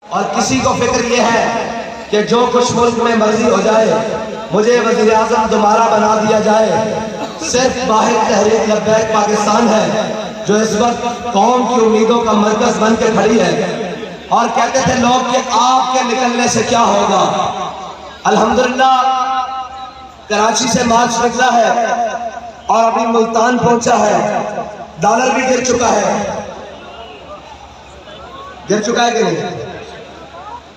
اور کسی کو فکر یہ ہے کہ جو کچھ ملک میں مرضی ہو جائے مجھے وزیر اعظم دوبارہ بنا دیا جائے، صرف واحد تحریک لبیک پاکستان ہے جو اس وقت قوم کی امیدوں کا مرکز بن کے کھڑی ہے۔ اور کہتے تھے لوگ کہ آپ کے نکلنے سے کیا ہوگا۔ الحمدللہ کراچی سے مارچ نکلا ہے اور ابھی ملتان پہنچا ہے، ڈالر بھی گر چکا ہے کہ نہیں؟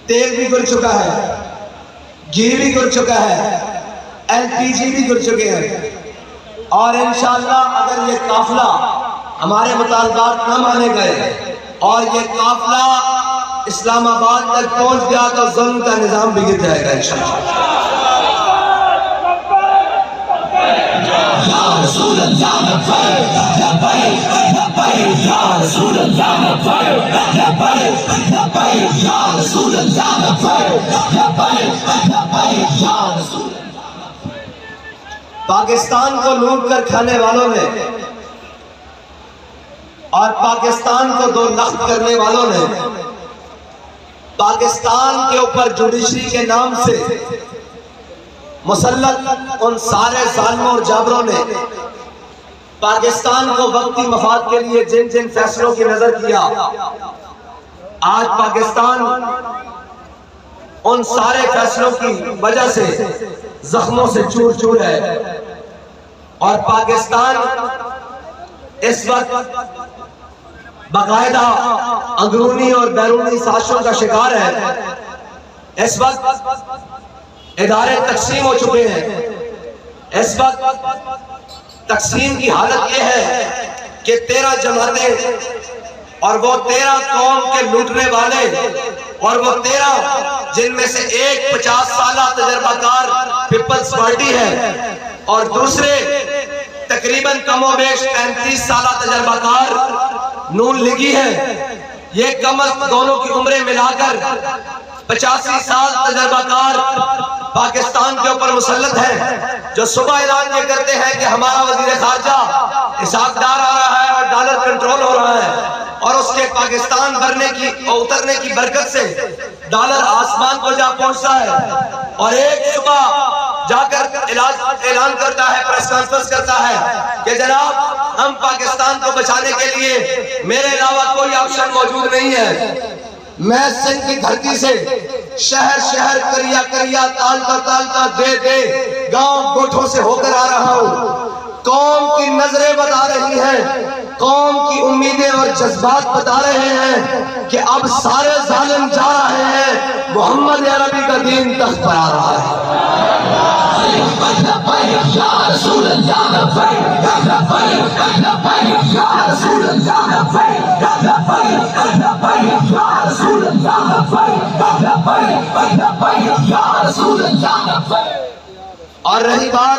تیل بھی گر چکا ہے، گھی بھی گر چکا ہے، ایل پی جی بھی گر چکے ہیں، اور انشاءاللہ اگر یہ قافلہ ہمارے مطالبات نہ مانے گئے اور یہ قافلہ اسلام آباد تک پہنچ گیا تو ظلم کا نظام بھی گر جائے گا انشاءاللہ۔ یا رسول اللہ لبیک لبیک لبیک یا رسول اللہ لبیک لبیک لبیک یا رسول اللہ لبیک لبیک لبیک یا رسول اللہ۔ پاکستان کو لوٹ کر کھانے والوں نے اور پاکستان کو دو لخت کرنے والوں نے پاکستان کے اوپر جوڈیشری کے نام سے مسلط ان سارے ظالموں اور جابروں نے پاکستان کو وقتی مفاد کے لیے جن جن فیصلوں کی نظر کیا، آج پاکستان ان سارے فیصلوں کی وجہ سے زخموں سے چور چور ہے، اور پاکستان اس وقت باقاعدہ اندرونی اور بیرونی سازشوں کا شکار ہے۔ اس وقت ادارے تقسیم ہو چکے ہیں، اس وقت تقسیم کی حالت یہ ہے کہ 13 جماعتیں اور وہ 13 قوم کے لوٹنے والے اور وہ 13 جن میں سے ایک 50 سالہ تجربہ کار پیپلز پارٹی ہے اور دوسرے تقریباً کم و بیش 35 سالہ تجربہ کار نون لیگی ہے، یہ کم از دونوں کی عمریں ملا کر 85 سال تجربہ کار پاکستان کے اوپر مسلط ہے، جو صبح اعلان یہ کرتے ہیں کہ ہمارا وزیر خارجہ اسحاق ڈار آ رہا ہے اور ڈالر کنٹرول ہو رہا ہے، اور اس کے پاکستان بھرنے کی اور اترنے کی برکت سے ڈالر آسمان کو جا پہنچتا ہے، اور ایک صبح جا کر اعلان کرتا ہے، پریس کانفرنس کرتا ہے کہ جناب ہم پاکستان کو بچانے کے لیے میرے علاوہ کوئی آپشن موجود نہیں ہے، میں سندھ کی دھرتی سے شہر شہر کریا کریا تالتا تالتا دے دے گاؤں گوٹھوں سے ہو کر آ رہا ہوں، قوم کی نظریں بتا رہی ہیں، قوم کی امیدیں اور جذبات بتا رہے ہیں کہ اب سارے ظالم جا رہے ہیں، محمد عربی کا دین تخت پر آ رہا ہے۔ یا رسول اللہ لبیک لبیک لبیک یا رسول اللہ لبیک لبیک لبیک یا رسول اللہ لبیک لبیک لبیک یا رسول اللہ لبیک۔ اور رہی بات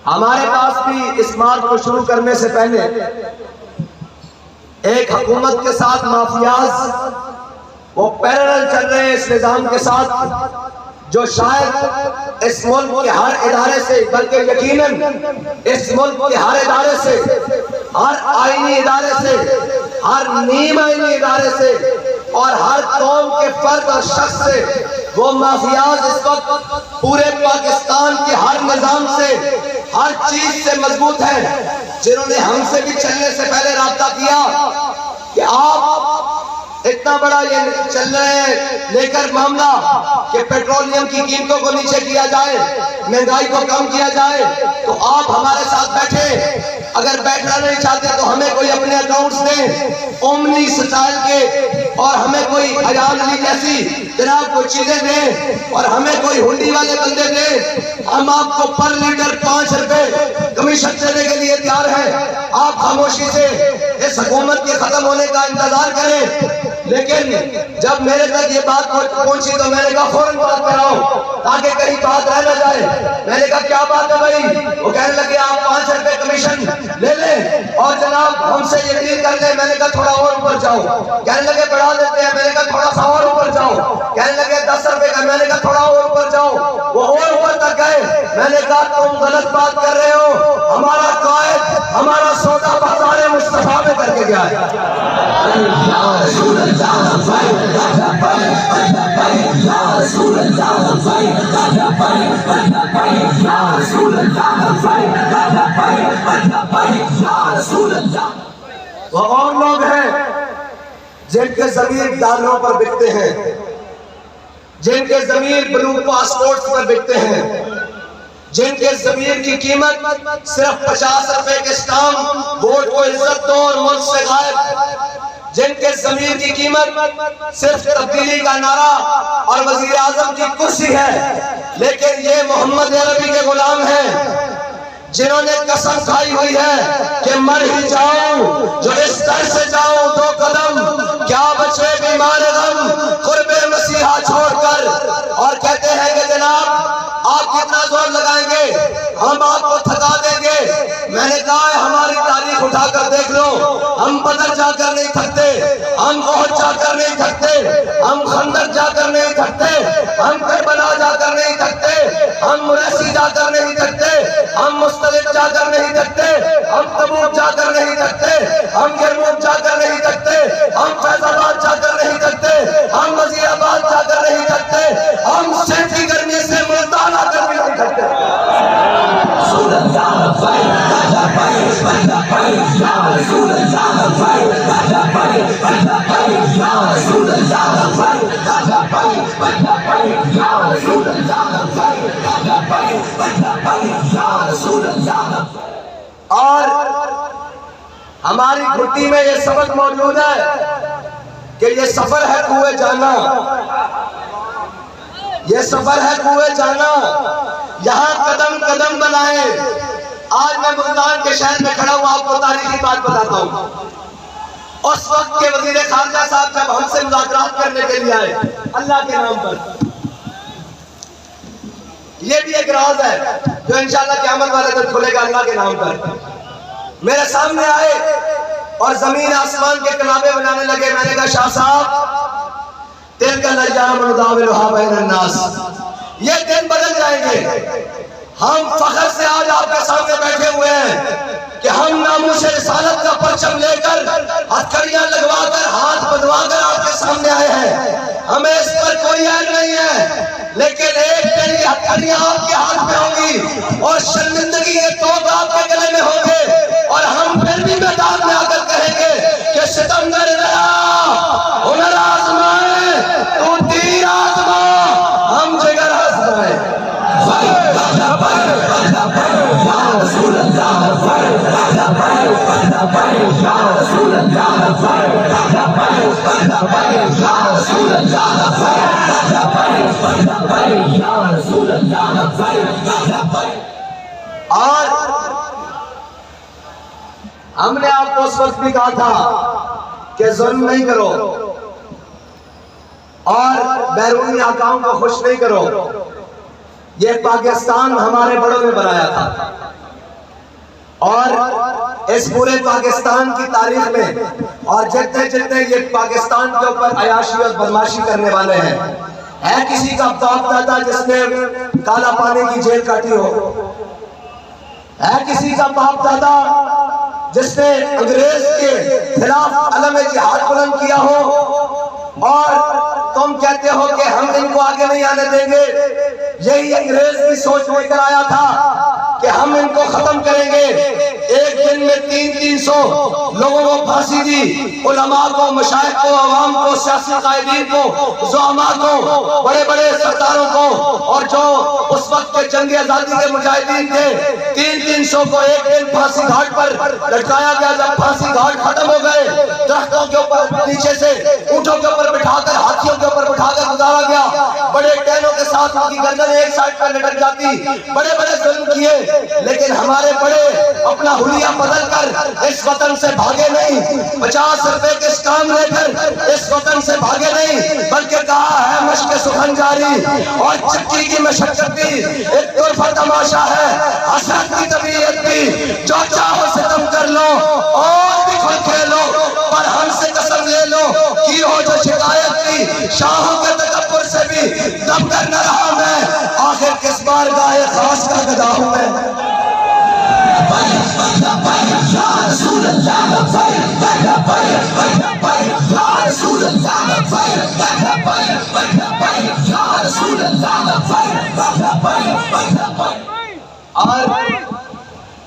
ہمارے پاس بھی اس مارچ کو شروع کرنے سے پہلے ایک حکومت کے ساتھ مافیاز وہ پیرلل چل رہے ہیں اس نظام کے ساتھ، جو شاید اس ملک کے ہر ادارے سے بلکہ یقیناً اس ملک کے ہر ادارے سے، ہر آئینی ادارے سے، ہر نیم آئینی ادارے سے اور ہر قوم کے فرد اور شخص سے وہ مافیاز اس وقت پورے پاکستان کے ہر نظام سے، ہر چیز سے مضبوط ہیں، جنہوں نے ہم سے بھی چلنے سے پہلے رابطہ کیا کہ آپ اتنا بڑا یہ چل رہے ہیں لے کر معاملہ کہ پیٹرولیم کی قیمتوں کو نیچے کیا جائے، مہنگائی کو کم کیا جائے، تو آپ ہمارے ساتھ بیٹھے، اگر بیٹھنا نہیں چاہتے تو ہمیں کوئی اپنے اکاؤنٹس دیں اومنی سٹائل کے، اور ہمیں کوئی حیال علی جیسی جناب کوئی چیزیں دیں، اور ہمیں کوئی ہنڈی والے بندے دیں، ہم آپ کو پر لیٹر 5 روپے کمیشن دینے کے لیے تیار ہیں، آپ خاموشی سے اس حکومت کے ختم ہونے کا انتظار کریں۔ لیکن جب میرے تک یہ بات پہنچی تو میں نے کہا فوراً بات کراؤ تاکہ کہیں بات رہ نہ جائے۔ میں نے کہا کیا بات ہے بھائی؟ وہ کہنے لگے آپ 5 روپے کمیشن لے لیں اور جناب ہم سے یہ ڈیل کر لیں۔ میں نے کہا تھوڑا اور اوپر جاؤ، کہنے لگے بڑھا دیتے ہیں۔ میں نے کہا تھوڑا سا اور اوپر جاؤ، کہنے لگے 10 روپے کا۔ میں نے کہا تھوڑا اور اوپر جاؤ، وہ اور اوپر تک گئے۔ میں نے کہا تم غلط بات کر رہے ہو، ہمارا قائد ہمارا سودا بازار مصطفیٰ میں کر کے گیا ہے۔ وہ اور لوگ ہیں جن کے ضمیر ڈالروں پر بکتے ہیں، جن کے ضمیر بلو پاسپورٹ پر بکتے ہیں، جن کے ضمیر کی قیمت صرف 50 روپے کے اسٹامپ، ووٹ کو عزت دو اور ملک سے غائب، جن کے ضمیر کی قیمت صرف تبدیلی کا نعرہ اور وزیر اعظم کی کرسی ہے، لیکن یہ محمد عربی کے غلام ہیں جنہوں نے قسم کھائی ہوئی ہے کہ مر ہی جاؤں جو اس در سے جاؤں 2 قدم، کیا بچے بیمار غم قرب مسیحا چھوڑ کر، اور کہتے ہیں کہ جناب آپ کتنا زور لگائیں گے، ہم آپ کو تھکا دیں گے۔ میں نے کہا ہے ہماری تاریخ اٹھا کر دیکھ لو، ہم بدر جا کر نہیں تھکتے، ہم احد جا کر نہیں تھکتے، ہم خندق جا کر نہیں تھکتے، ہم کربلا جا کر نہیں تھکتے، ہم مریسی جا کر نہیں تھکتے، ہم مستلق جا کر نہیں تھکتے، ہم تبوک جا کر نہیں تھکتے، ہم یرموک جا کر نہیں تھکتے، ہم فیض آباد جا کر نہیں تھکتے، ہم وزیر آباد جا کر نہیں تھکتے، ہم سینٹ کی گرمی سے ملتان آ کر بھی نہیں تھکتے۔ اور ہماری گھٹی میں یہ سبق موجود ہے کہ یہ سفر ہے کوئے جانا، یہ سفر ہے کوئے جانا، یہاں قدم قدم بنائے۔ آج میں ملتان کے شہر میں کھڑا ہوں، آپ کو تاریخی بات بتاتا ہوں۔ اس وقت کے وزیر خارجہ صاحب جب ہم سے مذاکرات کرنے کے لیے آئے اللہ کے نام پر، یہ بھی ایک راز ہے جو انشاءاللہ قیامت والے دن کھلے گا اللہ کے نام پر، میرے سامنے آئے اور زمین آسمان کے کنابے بنانے لگے۔ میں نے کہا شاہ صاحب تلک الایام نداولها بین الناس، یہ دن بدل جائیں گے۔ ہم فخر سے آج آپ کے سامنے بیٹھے ہوئے ہیں کہ ہم ناموس رسالت کا پرچم لے کر ہتھکڑیاں لگوا کر ہاتھ بدوا کر آپ کے سامنے آئے ہیں، ہمیں اس پر کوئی عیب نہیں ہے، لیکن ایک دن یہ ہتھکڑیاں آپ کے ہاتھ میں ہوں گی اور شرمندگی کے توپ آپ کے گلے میں ہوں گے، اور ہم پھر بھی میدان میں آ کر کہیں گے کہ ستمگر گیا ہنر آزمائے تو تیر آزما ہم جگر آزمائے۔ اور ہم نے آپ کو اس وقت بھی کہا تھا کہ ظلم نہیں کرو اور بیرونی حکام کو خوش نہیں کرو، یہ پاکستان ہمارے بڑوں نے بنایا تھا، اور اس پورے پاکستان کی تاریخ میں اور جتنے جتنے یہ پاکستان کے اوپر عیاشی اور بدماشی کرنے والے ہیں، ہے کسی کا باپ دادا جس نے کالا پانی کی جیل کاٹی ہو، ہے کسی کا باپ دادا جس نے انگریز کے خلاف علم جہاد بلند کیا ہو، اور تم کہتے ہو کہ ہم ان کو آگے نہیں آنے دیں گے۔ یہی انگریز بھی سوچ لے کر آیا تھا کہ ہم ان کو ختم کریں گے۔ ایک دن میں 300 لوگوں کو پھانسی دی، علماء کو، مشائخ کو، عوام کو، سیاسی قائدین کو، زعماء کو، بڑے بڑے سرداروں کو، اور جو اس وقت کے جنگ آزادی کے مجاہدین تھے، 300 کو ایک دن پھانسی گھاٹ پر لٹکایا گیا۔ جب پھانسی گھاٹ ختم ہو گئے، درختوں کے اوپر نیچے سے اونٹوں کے اوپر بٹھا کر، ہاتھیوں کے اوپر بٹھا کر گزارا گیا، بڑے ٹینوں کے ساتھ ان کی گردن ایک سائڈ پر لٹک جاتی، بڑے بڑے ظلم کیے، لیکن ہمارے بڑے اپنا حلیہ بدل کر اس وطن سے بھاگے نہیں، 50 روپے کے اسٹامپ لے کر اس وطن سے بھاگے نہیں، بلکہ کہا ہے مشق سخن جاری اور چکی کی مشقت بھی ایک طرفہ تماشا ہے، حسرت کی طبیعت بھی، جو چاہو ستم کر لو اور بھی کھل کھیلو، پر ہم سے قسم لے لو کی ہو جو شکایت کی، شاہوں کے تکبر سے بھی دب کر نہ رہا میں، آخر کس بار گائے خاص کا گدا ہوں میں۔ رسول اللہ اور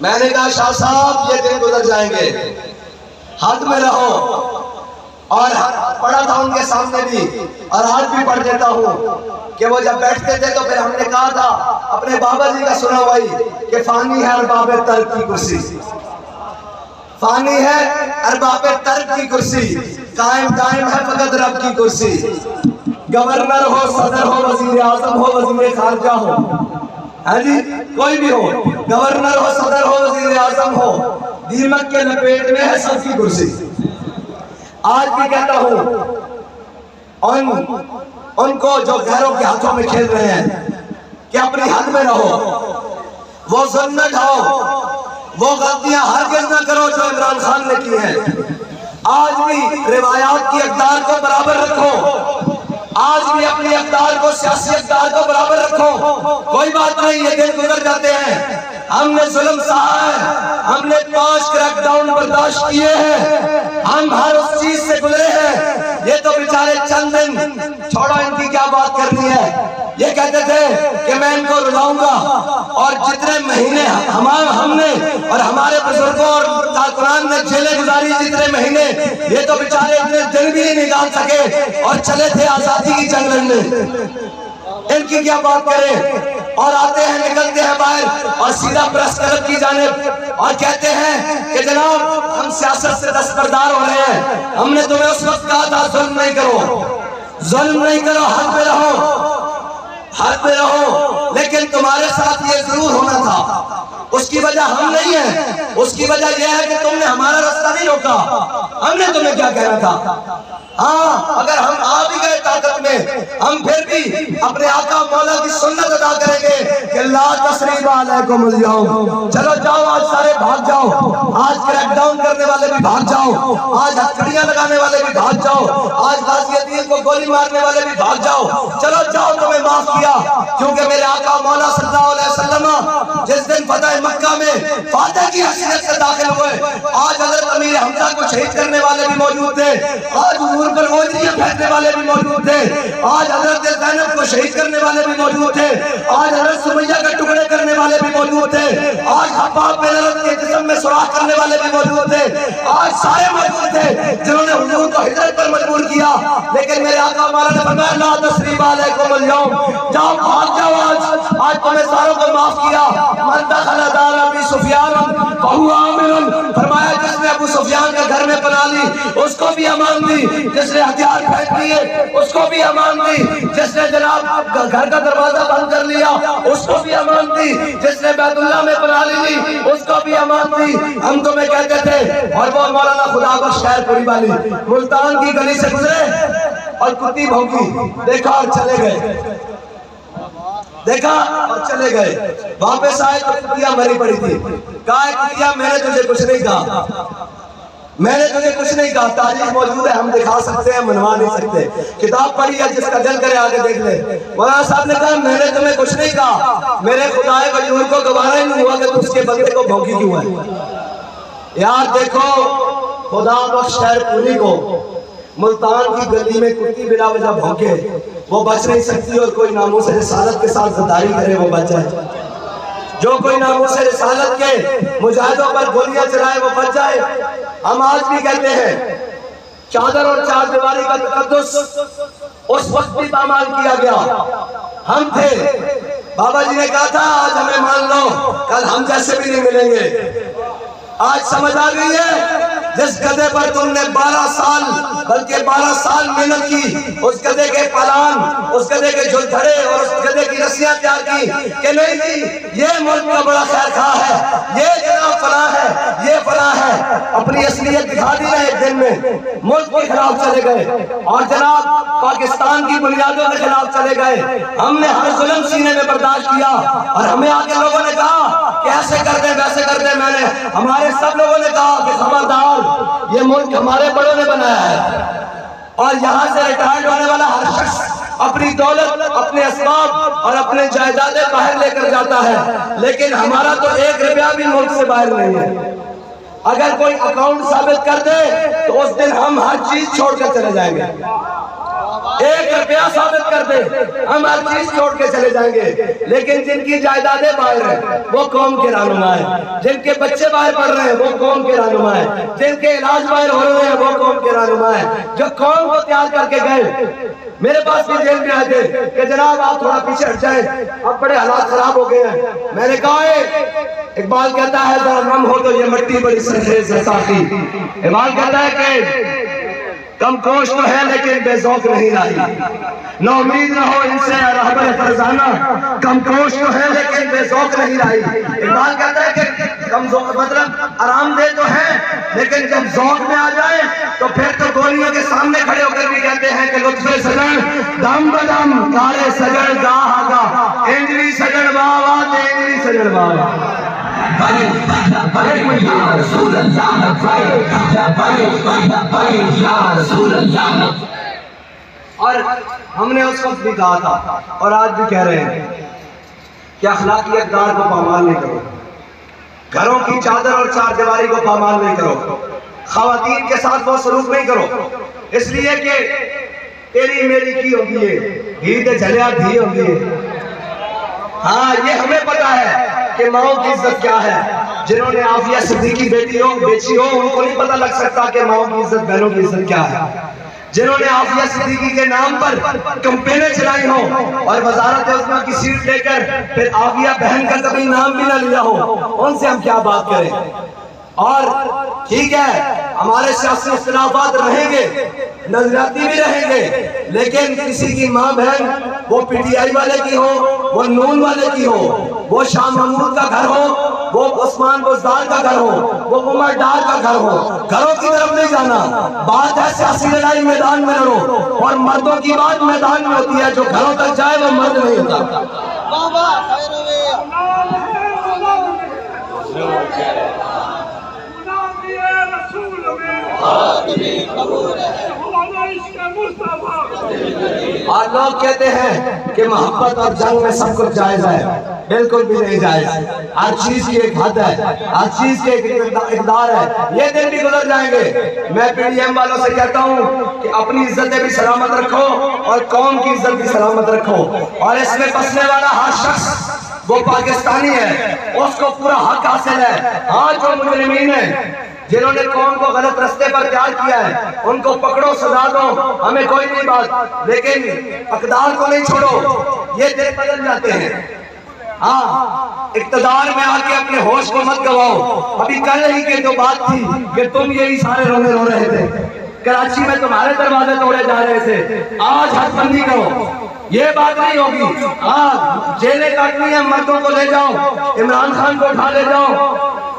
میں نے کہا شاہ صاحب یہ دن گزر جائیں گے، حد میں رہو، اور پڑھا تھا ان کے سامنے بھی اور آج بھی پڑھ دیتا ہوں کہ وہ جب بیٹھتے تھے تو پھر ہم نے کہا تھا اپنے بابا جی کا سنا بھائی کہ فانی ہے ارباب ترک کی کرسی، فانی ہے ارباب ترک کی کرسی، قائم دائم ہے فقط رب کی کرسی، گورنر ہو، صدر ہو، وزیر اعظم ہو، وزیر خارجہ ہو، ہاں جی کوئی بھی ہو، گورنر ہو، صدر ہو، وزیر اعظم ہو، دیمک کے لپیٹ میں ہے سب کی کرسی۔ آج بھی کہتا ہوں ان کو جو غیروں کے ہاتھوں میں کھیل رہے ہیں کہ اپنی حد میں رہو، وہ ظلم نہ ڈھاؤ، وہ غلطیاں ہرگز نہ کرو جو عمران خان نے کی ہیں۔ آج بھی روایات کی اقدار کو برابر رکھو، آج بھی اپنی اقدار کو، سیاسی اقدار کو برابر رکھو، کوئی بات نہیں، یہ دن گزر جاتے ہیں، ہم نے ظلم سہا ہے، ہم نے 5 کریک ڈاؤن برداشت کیے ہیں، ہم ہر اس چیز سے گزرے ہیں، یہ تو بیچارے چند دن، چھوڑو ان کی کیا بات کرنی ہے، یہ کہتے تھے کہ میں ان کو رلاؤں گا، اور جتنے مہینے ہم نے اور ہمارے بزرگوں اور کارکنان نے جیلیں گزاری، جتنے مہینے، یہ تو بیچارے اتنے دن بھی نہیں نکال سکے اور چلے تھے آزادی کی جنگ لڑنے، ان کی کیا بات کریں، اور آتے ہیں نکلتے ہیں باہر اور سیدھا پریس کلب کی جانب اور کہتے ہیں کہ جناب ہم سیاست سے دستبردار ہو رہے ہیں، ہم نے تمہیں اس وقت کہا تھا ظلم نہیں کرو، ظلم نہیں کرو، حد میں رہو، حد میں رہو، لیکن تمہارے ساتھ یہ ضرور ہونا تھا، اس کی وجہ ہم نہیں ہیں، اس کی وجہ یہ ہے کہ تم نے ہمارا راستہ نہیں روکا، ہم نے تمہیں کیا کہنا تھا، ہاں اگر ہم آ بھی گئے طاقت میں، ہم پھر بھی اپنے آقا مولا کی سنت ادا کریں گے کہ لا تثریب علیکم اليوم، چلو جاؤ آج سارے بھاگ جاؤ، آج کریک ڈاؤن کرنے والے بھی بھاگ جاؤ، آج ہتھکڑیاں لگانے والے بھی بھاگ جاؤ، آج غازی الدین کو گولی مارنے والے بھی بھاگ جاؤ، چلو جاؤ تمہیں معاف کیا، کیونکہ میرے آقا مولا صلی اللہ علیہ وسلم جس دن فتح مکہ میں فاتح کی حیثیت سے داخل ہوئے، آج حضرت امیر حمزہ کو شہید کرنے والے بھی موجود تھے، آج حضور پر اوجریاں پھینکنے والے بھی موجود تھے، آج حضرت زینب کو شہید کرنے والے بھی موجود تھے، آج حضرت سمیہ کے ٹکڑے کرنے والے بھی موجود تھے، آج حباب بن ارت کے جسم میں سوراخ کرنے والے بھی موجود تھے، آج سارے موجود تھے جنہوں نے حضور کو ہجرت پر مجبور کیا، لیکن میرے آقا مولا نے فرمایا لا تثریب علیکم اليوم، جاؤ بھاگ جاؤ، آج تمہیں ساروں کو معاف کیا، من دخل دار ابی سفیان فہو آمن، فرمایا جس نے ابو سفیان کے گھر میں پناہ لی اس کو بھی امان دی، جس نے ہتھیار پھینک دیے اس کو بھی امان دی، جس نے جناب گھر کا دروازہ بند کر لیا اس کو بھی امان دی، جس نے بیت اللہ میں پناہ لی اس کو بھی امان دی، ہم تمہیں کہتے تھے، اور وہ مولانا خدا بخش خیر پوری والی ملتان کی گلی سے گزرے اور کتی بھونکی، دیکھا اور چلے گئے، دیکھا اور چلے گئے، واپس آئے تو کتیاں مری پڑی تھی، کہا کتیاں میں نے تجھے کچھ نہیں کہا، میں نے تجھے کچھ نہیں کہا، تاریخ موجود ہے، ہم دکھا سکتے ہیں، منوا نہیں سکتے، کتاب پڑھی ہے، جس کا دل کرے آگے دیکھ لے، مولانا صاحب نے کہا میں نے تمہیں کچھ نہیں کہا، میرے خدائے وجود کو گوارا ہی نہیں ہوا کہ تو اس کے بندے کو بھونکی کیوں ہے، یار دیکھو خدا بخش خیر پوری کو ملتان کی گلی میں کتی بلا وجہ بھونکے، وہ بچ نہیں سکتی، اور کوئی ناموس رسالت کے ساتھ غداری کرے وہ بچ جائے، جو کوئی ناموس رسالت کے مجاہدوں پر گولیاں چلائے وہ بچ جائے، ہم آج بھی کہتے ہیں چادر اور چار دیواری کا تقدس اس وقت بھی پامال کیا گیا، ہم تھے، بابا جی نے کہا تھا آج ہمیں مان لو کل ہم جیسے بھی نہیں ملیں گے، آج سمجھ آ گئی ہے جس گدے پر تم نے 12 سال بلکہ 12 سال محنت کی، اس گدے کے پالان، اس گدے کے جھلدھڑے اور اس گدے کی رسیاں تیار کی کہ نہیں جی یہ ملک کا بڑا خیر خواہ ہے، یہ جناب فلاں ہے، یہ فلاں ہے، اپنی اصلیت دکھا دی نا ایک دن میں، ملک کے خلاف چلے گئے اور جناب پاکستان کی بنیادوں کے خلاف چلے گئے، ہم نے ہر ظلم سینے میں برداشت کیا اور ہمیں آگے لوگوں نے کہا کہ ایسے کر دیں ویسے کر دیں، میں نے ہمارے سب لوگوں نے کہا کہ خبردار یہ ملک ہمارے بڑوں نے بنایا ہے، اور یہاں سے ریٹائرڈ ہونے والا ہر شخص اپنی دولت، اپنے اسباب اور اپنے جائیدادیں باہر لے کر جاتا ہے، لیکن ہمارا تو 1 روپیہ بھی ملک سے باہر نہیں ہے، اگر کوئی اکاؤنٹ ثابت کر دے تو اس دن ہم ہر چیز چھوڑ کر چلے جائیں گے، ایک روپیہ ثابت کر دے ہم ہر چیز چھوڑ کے چلے جائیں گے، لیکن جن کی جائیدادیں باہر ہیں وہ قوم کے رہنما ہیں، جن کے بچے باہر پڑھ رہے ہیں وہ قوم کے رہنما ہیں، جن کے علاج باہر ہو رہے ہیں وہ قوم کے رہنما ہیں، جو قوم کو تیار کر کے گئے۔ میرے پاس بھی جیل میں آئے تھے کہ جناب آپ تھوڑا پیچھے ہٹ جائیں، اب بڑے حالات خراب ہو گئے ہیں۔ میں نے کہا اقبال کہتا ہے ذرا نم ہو تو یہ مٹی بڑی سرخیز ہے ساقی۔ اقبال کہتا ہے کہ کم کوش تو ہے لیکن بے ذوق نہیں لائی، نو امید نہ ہو ان سے رہبر فرزانہ، کم کوش تو ہے لیکن بے ذوق نہیں لائی۔ اقبال کہتا ہے کہ کم ذوق مطلب آرام دہ تو ہے لیکن جب ذوق میں آ جائے تو پھر تو گولیوں کے سامنے کھڑے ہو کر بھی کہتے ہیں کہ لطف سجن دم بدم کارے سجن گاہ آگا، انجلی سجن باوا تینجلی سجن باوا۔ اور ہم نے اس وقت بھی کہا تھا اور آج بھی کہہ رہے ہیں کہ اخلاقی اقدار کو پامال نہیں کرو، گھروں کی چادر اور چار دیواری کو پامال نہیں کرو، خواتین کے ساتھ وہ سلوک نہیں کرو، اس لیے کہ تیری میری کی ہوگی ہے گھی دے جھلیا دھی ہوگی ہے۔ ہاں یہ ہمیں پتا ہے کہ ماؤں کی عزت کیا ہے، جنہوں نے عافیہ صدیقی بیٹی ہو بیچی ہو ان کو نہیں پتا لگ سکتا کہ ماؤں کی عزت بہنوں کی عزت کیا ہے، جنہوں نے عافیہ صدیقی کے نام پر کمپینیں چلائی ہوں اور وزارت عظمیٰ کی سیٹ لے کر پھر عافیہ بہن کا کبھی نام بھی نہ لیا ہو، ان سے ہم کیا بات کریں۔ اور ٹھیک ہے ہمارے سیاسی اختلافات رہیں گے، نظریاتی بھی رہیں گے، لیکن کسی کی ماں بہن وہ پی ٹی آئی والے کی ہو، وہ نون والے کی ہو، وہ شاہ محمود کا گھر ہو، وہ عثمان بزدار کا گھر ہو، وہ عمر ڈار کا گھر ہو، گھروں کی طرف نہیں جانا۔ بات ہے سیاسی لڑائی میدان میں لڑو، اور مردوں کی بات میدان میں ہوتی ہے، جو گھروں تک جائے وہ مرد نہیں ہوتا۔ اور لوگ کہتے ہیں کہ محبت اور جنگ میں سب کچھ جائز ہے، بالکل بھی نہیں جائز۔ ہر چیز کی ایک حد ہے، ہر چیز کی ایک اقدار ہے، یہ دن بھی گزر جائیں گے۔ میں پی ڈی ایم والوں سے کہتا ہوں کہ اپنی عزتیں بھی سلامت رکھو اور قوم کی عزت بھی سلامت رکھو، اور اس میں بسنے والا ہر شخص وہ پاکستانی ہے، اس کو پورا حق حاصل ہے۔ ہاں جو مجرمین ہیں جنہوں نے قوم کو غلط رستے پر تیار کیا ہے ان کو پکڑو، سزا دو، ہمیں کوئی نہیں بات، لیکن اقدار کو نہیں چھوڑو، یہ دن بدل جاتے ہیں۔ ہاں اقتدار میں آ کے اپنے ہوش کو مت گواؤ۔ ابھی کل ہی کے جو بات تھی کہ تم یہی سارے رونے رو رہے تھے، کراچی میں تمہارے دروازے توڑے جا رہے تھے، آج حد بندی کرو، یہ بات نہیں ہوگی۔ ہاں جیلیں کاٹنی ہے مردوں کو لے جاؤ، عمران خان کو اٹھا لے جاؤ،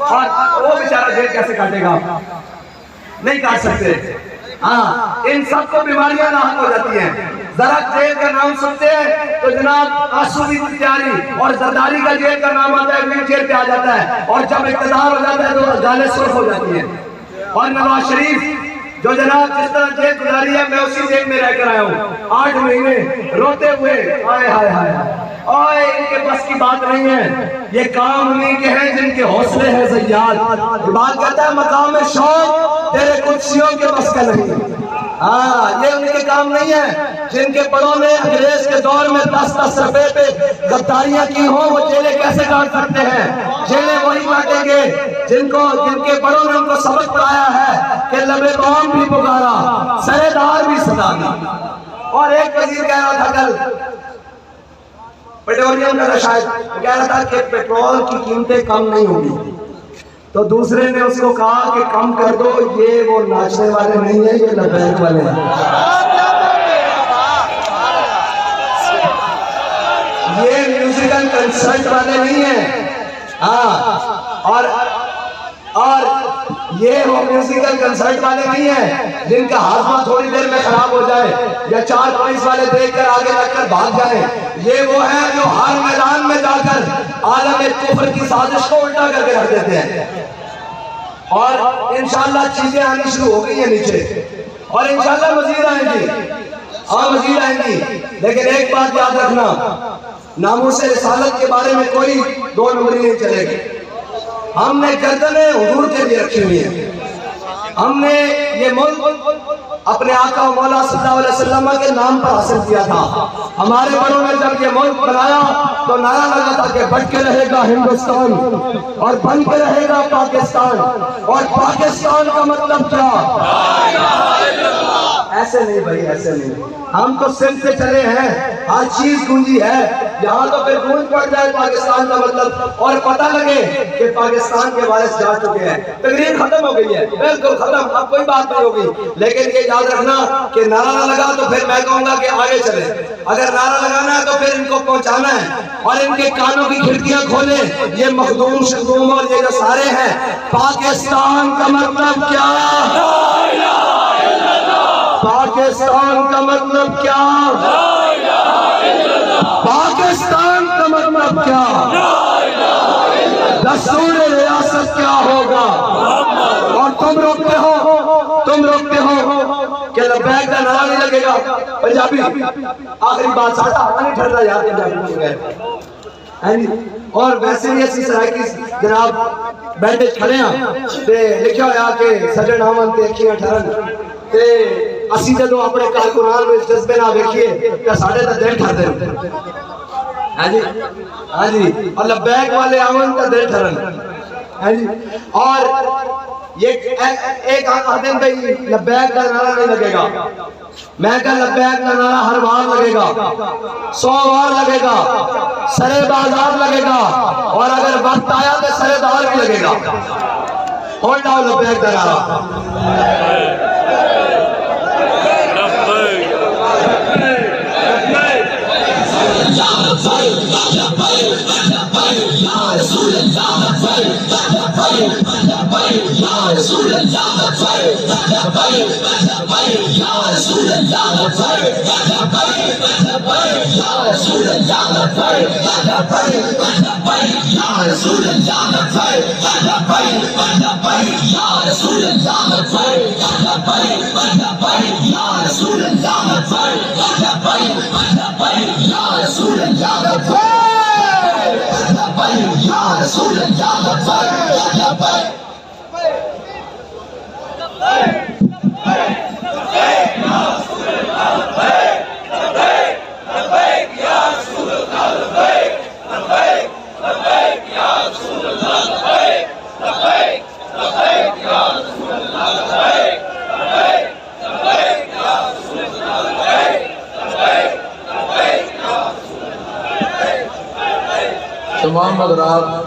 اور وہ بیچارہ جیل کیسے کاٹے گا؟ نہیں کاٹ سکتے۔ ہاں ان سب کو بیماریاں لاحق ہو جاتی ہیں۔ ذرا جیل کا نام سنتے ہیں تو جناب آنسو کی تیاری، اور زرداری کا جیل کا نام آتا ہے ویل چیئر پہ آ جاتا ہے، اور جب اقتدار ہو جاتا ہے تو گالیں سرخ ہو جاتی ہیں۔ اور نواز شریف جو جناب جس طرح جیل گزاری ہے، میں اسی جیل میں رہ کر آیا ہوں 8 مہینے روتے ہوئے، آئے ہائے ہائے اوئے ان کے بس کی بات نہیں ہے، یہ کام انہیں کے ہیں جن کے حوصلے ہیں زیاد۔ اقبال کہتا ہے مقام شوق تیرے قدسیوں کے بس کا نہیں۔ ہاں یہ ان کے کام نہیں ہے، جن کے بڑوں نے انگریز کے دور میں 10 روپے پہ غداریاں کی ہوں، وہ جیلیں کیسے کاٹ سکتے ہیں؟ جیلیں وہی کاٹیں گے جن کے بڑوں نے ان کو سبق پڑھایا ہے کہ لبے بام بھی پکارا، سرے دار بھی ستا دی۔ اور ایک وزیر کہہ رہا تھا کل پیٹرولیم کا شاید کہہ رہا تھا کہ پیٹرول کی قیمتیں کم نہیں ہوگی، تو دوسرے نے اس کو کہا کہ کم کر دو، یہ وہ ناچنے والے نہیں ہیں، یہ لبیک والے ہیں، یہ میوزیکل کنسرٹ والے نہیں ہیں۔ ہاں اور یہ وہ میوزیکل کنسرٹ والے نہیں ہیں جن کا ہاضمہ تھوڑی دیر میں خراب ہو جائے یا 4 پوائنٹس والے دیکھ کر آگے لگ کر بھاگ جائیں۔ یہ وہ ہیں جو ہر میدان میں جا کر عالم کفر کی سازش کو الٹا کر کے رکھ دیتے ہیں۔ اور انشاءاللہ چیزیں آنی شروع ہو گئی ہیں نیچے، اور انشاءاللہ مزید آئیں گی، اور مزید آئیں گی۔ لیکن ایک بات یاد رکھنا، ناموس رسالت کے بارے میں کوئی 2 نمبری نہیں چلے گی۔ ہم نے گردنیں حضور کے لیے رکھی ہوئی ہیں، ہم نے یہ ملک اپنے آقا و مولا صلی اللہ علیہ وسلم کے نام پر حاصل کیا تھا. ہمارے بڑوں نے جب یہ ملک بنایا تو نعرہ لگا تھا کہ بٹ کے رہے گا ہندوستان اور بن کے رہے گا پاکستان. اور پاکستان کا مطلب کیا؟ ایسے نہیں بھائی، ایسے نہیں. ہم تو سندھ سے چلے ہیں، ہر چیز گونجی ہے یہاں، تو پھر گونج پڑ جائے پاکستان کا مطلب اور پتہ لگے کہ پاکستان کے وارث جا چکے ہیں. تقریر ختم ہو گئی ہے، بالکل ختم، اب کوئی بات نہیں ہوگی. لیکن یہ یاد رکھنا کہ نعرہ نہ لگا تو پھر میں کہوں گا کہ آگے چلے. اگر نعرہ لگانا ہے تو پھر ان کو پہنچانا ہے اور ان کے کانوں کی کھڑکیاں کھولیں. یہ مخدوم شخدوم اور یہ جو سارے ہیں، پاکستان کا مطلب کیا؟ پاکستان کا مطلب کیا؟ پاکستان کا مطلب کیا؟ دستور ریاست کیا ہوگا؟ اور تم روکتے ہو کہ لبیک کا نعرہ نہیں لگے گا. پنجابی آخری بات ساٹھا نہیں ٹھرتا یار پنجابی. اور ویسے ہی اسی سرائکی جناب بیٹھے کھڑے ہیں تے لکھیا ہوا کہ سجن آمن تے اکھیاں ٹھرن. تے اسی جدوں اپنے کارکنان میں اس جذبے نہ دیکھیے کہ ساڑھے تا دل ٹھر دیں. ہاں جی، اور لبیک والے آمن کا دل ٹھرن. اور یہ ایک آدم بھئی لبیک کا نعرہ نہیں لگے گا. میں کہا لبیک کا نعرہ ہر بار لگے گا، 100 بار لگے گا، سرے بازار لگے گا، اور اگر وقت آیا تو سرے دار بھی لگے گا. ہولڈ آؤ لبیک کا نعرہ. تمام حضرات